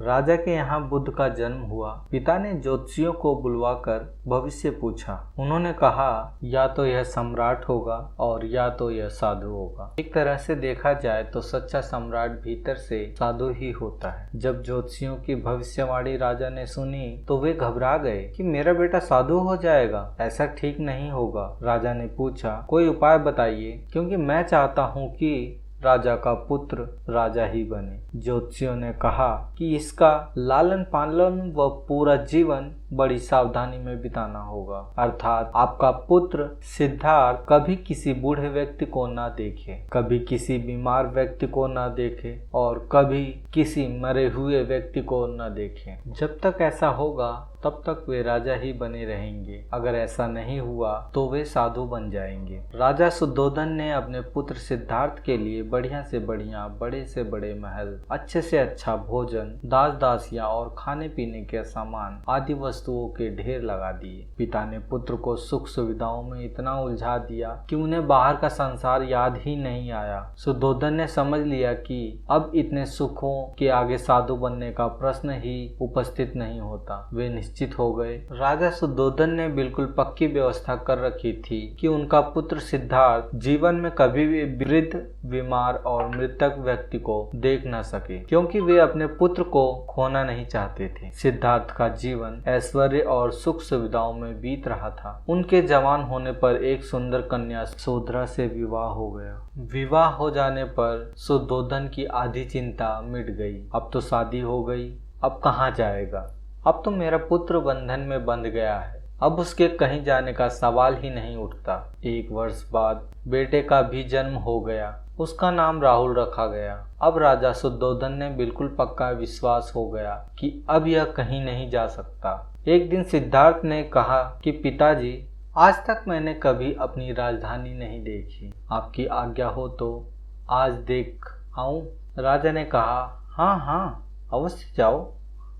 राजा के यहाँ बुद्ध का जन्म हुआ। पिता ने ज्योतिषियों को बुलवाकर भविष्य पूछा। उन्होंने कहा या तो यह सम्राट होगा और या तो यह साधु होगा। एक तरह से देखा जाए तो सच्चा सम्राट भीतर से साधु ही होता है। जब ज्योतिषियों की भविष्यवाणी राजा ने सुनी तो वे घबरा गए कि मेरा बेटा साधु हो जाएगा, ऐसा ठीक नहीं होगा। राजा ने पूछा कोई उपाय बताइए, क्योंकि मैं चाहता हूँ कि राजा का पुत्र राजा ही बने। ज्योतिषियों ने कहा कि इसका लालन पालन व पूरा जीवन बड़ी सावधानी में बिताना होगा, अर्थात आपका पुत्र सिद्धार्थ कभी किसी बूढ़े व्यक्ति को ना देखे, कभी किसी बीमार व्यक्ति को ना देखे और कभी किसी मरे हुए व्यक्ति को ना देखे। जब तक ऐसा होगा तब तक वे राजा ही बने रहेंगे। अगर ऐसा नहीं हुआ तो वे साधु बन जाएंगे। राजा शुद्धोधन ने अपने पुत्र सिद्धार्थ के लिए बढ़िया से बढ़िया, बड़े से बड़े महल, अच्छे से अच्छा भोजन, दास दासियां और खाने पीने के सामान आदि वस्तुओं के ढेर लगा दिए। पिता ने पुत्र को सुख सुविधाओं में इतना उलझा दिया कि उन्हें बाहर का संसार याद ही नहीं आया। शुद्धोधन ने समझ लिया कि अब इतने सुखों के आगे साधु बनने का प्रश्न ही उपस्थित नहीं होता। वे निश्चित हो गए। राजा शुद्धोधन ने बिल्कुल पक्की व्यवस्था कर रखी थी कि उनका पुत्र सिद्धार्थ जीवन में कभी भी वृद्ध, बीमार और मृतक व्यक्ति को देख न सके, क्योंकि वे अपने पुत्र को खोना नहीं चाहते थे। सिद्धार्थ का जीवन ऐश्वर्य और सुख सुविधाओं में बीत रहा था। उनके जवान होने पर एक सुंदर कन्या सुभद्रा से विवाह हो गया। विवाह हो जाने पर शुद्धोधन की आधी चिंता मिट गई। अब तो शादी हो गई, अब कहाँ जाएगा? अब तो मेरा पुत्र बंधन में बंध गया है, अब उसके कहीं जाने का सवाल ही नहीं उठता। 1 वर्ष बाद बेटे का भी जन्म हो गया। उसका नाम राहुल रखा गया। अब राजा शुद्धोधन ने बिल्कुल पक्का विश्वास हो गया कि अब यह कहीं नहीं जा सकता। एक दिन सिद्धार्थ ने कहा कि पिताजी, आज तक मैंने कभी अपनी राजधानी नहीं देखी, आपकी आज्ञा हो तो आज देख आऊं? राजा ने कहा हाँ हाँ, अवश्य जाओ,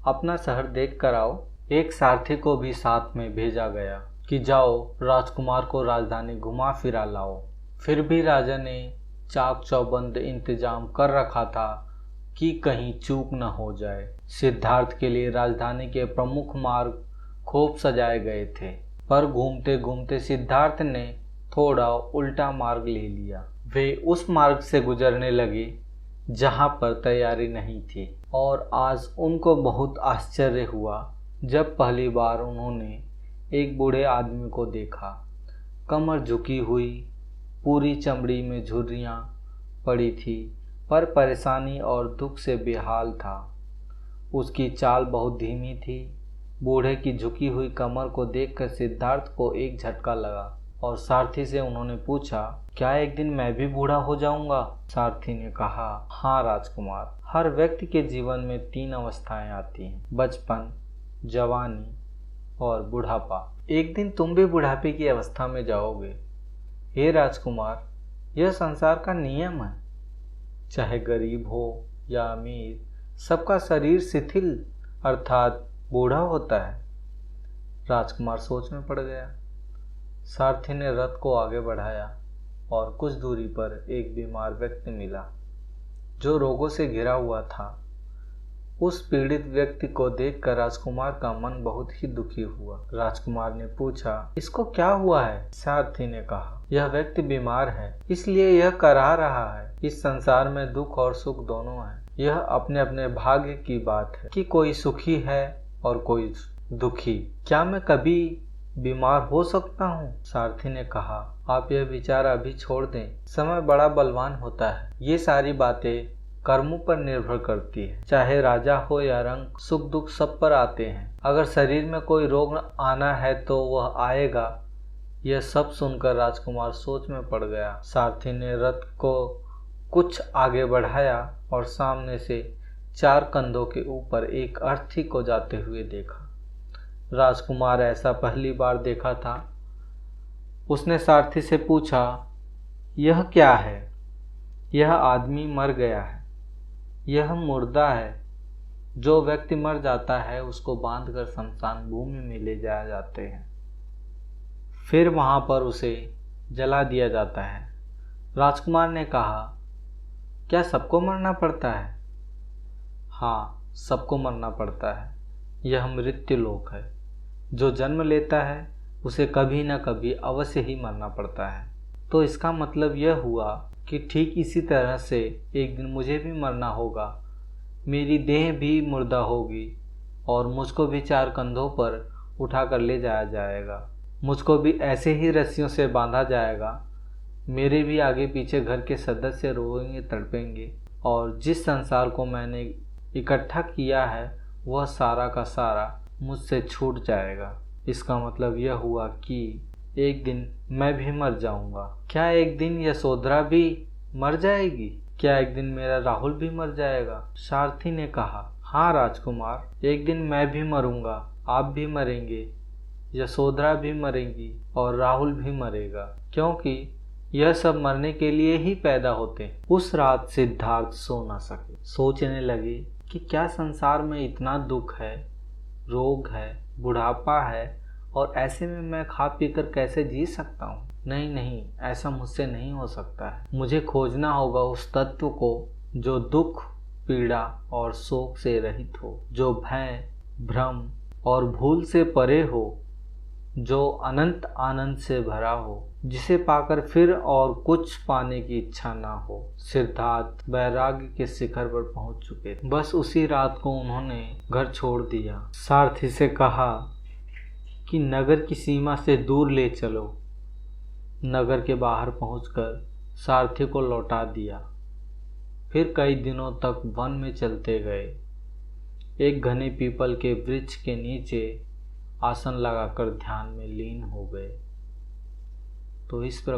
अपना शहर देख कर आओ। एक सारथी को भी साथ में भेजा गया कि जाओ राजकुमार को राजधानी घुमा फिरा लाओ। फिर भी राजा ने चाक चौबंद इंतजाम कर रखा था कि कहीं चूक न हो जाए। सिद्धार्थ के लिए राजधानी के प्रमुख मार्ग खूब सजाए गए थे, पर घूमते घूमते सिद्धार्थ ने थोड़ा उल्टा मार्ग ले लिया। वे उस मार्ग से गुजरने लगे जहां पर तैयारी नहीं थी, और आज उनको बहुत आश्चर्य हुआ जब पहली बार उन्होंने एक बूढ़े आदमी को देखा। कमर झुकी हुई, पूरी चमड़ी में झुर्रियां पड़ी थी, पर परेशानी और दुख से बेहाल था। उसकी चाल बहुत धीमी थी। बूढ़े की झुकी हुई कमर को देखकर सिद्धार्थ को एक झटका लगा और सारथी से उन्होंने पूछा, क्या एक दिन मैं भी बूढ़ा हो जाऊंगा? सारथी ने कहा, हाँ राजकुमार, हर व्यक्ति के जीवन में 3 अवस्थाएं आती हैं, बचपन, जवानी और बुढ़ापा। एक दिन तुम भी बुढ़ापे की अवस्था में जाओगे। हे राजकुमार, यह संसार का नियम है, चाहे गरीब हो या अमीर, सबका शरीर शिथिल अर्थात बूढ़ा होता है। राजकुमार सोच में पड़ गया। सारथी ने रथ को आगे बढ़ाया और कुछ दूरी पर एक बीमार व्यक्ति मिला जो रोगों से घिरा हुआ था। उस पीड़ित व्यक्ति को देखकर राजकुमार का मन बहुत ही दुखी हुआ। राजकुमार ने पूछा, इसको क्या हुआ है? सारथी ने कहा, यह व्यक्ति बीमार है, इसलिए यह करा रहा है। इस संसार में दुख और सुख दोनों है। यह अपने अपने भाग्य की बात है कि कोई सुखी है और कोई दुखी। क्या मैं कभी बीमार हो सकता हूँ? सारथी ने कहा, आप यह विचार अभी छोड़ दें, समय बड़ा बलवान होता है। ये सारी बातें कर्मों पर निर्भर करती है। चाहे राजा हो या रंक, सुख दुख सब पर आते हैं। अगर शरीर में कोई रोग आना है तो वह आएगा। यह सब सुनकर राजकुमार सोच में पड़ गया। सारथी ने रथ को कुछ आगे बढ़ाया और सामने से 4 कंधों के ऊपर एक अर्थी को जाते हुए देखा। राजकुमार ऐसा पहली बार देखा था। उसने सारथी से पूछा, यह क्या है? यह आदमी मर गया है, यह मुर्दा है। जो व्यक्ति मर जाता है उसको बांधकर शमशान भूमि में ले जाया जाते हैं, फिर वहां पर उसे जला दिया जाता है। राजकुमार ने कहा, क्या सबको मरना पड़ता है? हाँ, सबको मरना पड़ता है। यह मृत्यु लोक है। जो जन्म लेता है उसे कभी न कभी अवश्य ही मरना पड़ता है। तो इसका मतलब यह हुआ कि ठीक इसी तरह से एक दिन मुझे भी मरना होगा। मेरी देह भी मुर्दा होगी और मुझको भी 4 कंधों पर उठा कर ले जाया जाएगा। मुझको भी ऐसे ही रस्सियों से बांधा जाएगा। मेरे भी आगे पीछे घर के सदस्य रोएंगे, तड़पेंगे और जिस संसार को मैंने इकट्ठा किया है वह सारा का सारा मुझसे छूट जाएगा। इसका मतलब यह हुआ कि एक दिन मैं भी मर जाऊंगा। क्या एक दिन यशोधरा भी मर जाएगी? क्या एक दिन मेरा राहुल भी मर जाएगा? सारथी ने कहा, हाँ राजकुमार, एक दिन मैं भी मरूंगा, आप भी मरेंगे, यशोधरा भी मरेंगी और राहुल भी मरेगा, क्योंकि यह सब मरने के लिए ही पैदा होते हैं। उस रात सिद्धार्थ सो न सके। सोचने लगे कि क्या संसार में इतना दुख है, रोग है, बुढ़ापा है और ऐसे में मैं खा पी कर कैसे जी सकता हूँ? नहीं नहीं, ऐसा मुझसे नहीं हो सकता है। मुझे खोजना होगा उस तत्व को जो दुख, पीड़ा और शोक से रहित हो, जो भय, भ्रम और भूल से परे हो, जो अनंत आनंद से भरा हो, जिसे पाकर फिर और कुछ पाने की इच्छा ना हो। सिद्धार्थ वैराग्य के शिखर पर पहुंच चुके थे। बस उसी रात को उन्होंने घर छोड़ दिया। सारथी से कहा कि नगर की सीमा से दूर ले चलो। नगर के बाहर पहुंचकर सारथी को लौटा दिया। फिर कई दिनों तक वन में चलते गए। एक घने पीपल के वृक्ष के नीचे आसन लगाकर ध्यान में लीन हो गए। तो इस प्रकार